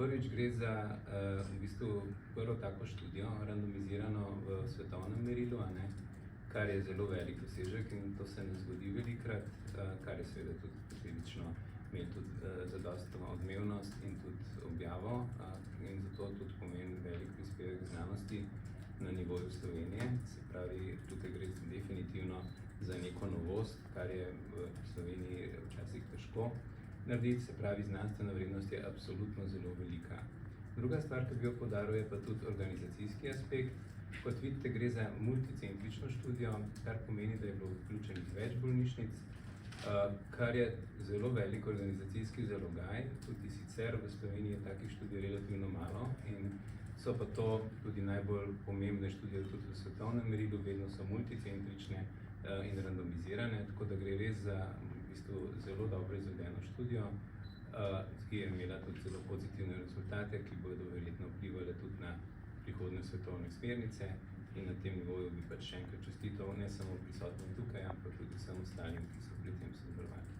Prvič gre za v bistvu prvo tako študijo, randomizirano v svetovnem merilu, kar je zelo velik dosežek in to se ne zgodi velikokrat, kar je seveda tudi posledično imelo tudi zadostno odmevnost in tudi objavo in zato tudi pomeni velik prispevek znanosti na nivoju Slovenije. Se pravi, tukaj gre definitivno za neko novost, kar je v Sloveniji včasih težko narediti, se pravi, znanstvena vrednost je absolutno zelo velika. Druga stvar, ki bi jo poudaril, je pa tudi organizacijski aspekt. Kot vidite, gre za multicentrično študijo, kar pomeni, da je bilo vključenih več bolnišnic, kar je zelo velik organizacijski zalogaj. Tudi sicer v Sloveniji je takih študij relativno malo in so pa to tudi najbolj pomembne študije tudi v svetovnem merilu, vedno so multicentrične in randomizirane, tako da gre res za v bistvu zelo dobro izvedeno študijo, ki je imela tudi zelo pozitivne rezultate, ki bodo verjetno vplivali tudi na prihodnje svetovne smernice in na tem nivoju bi pač še enkrat čestital ne samo prisotnim tukaj, ampak tudi vsem ostalim, ki so pri tem sodelovali.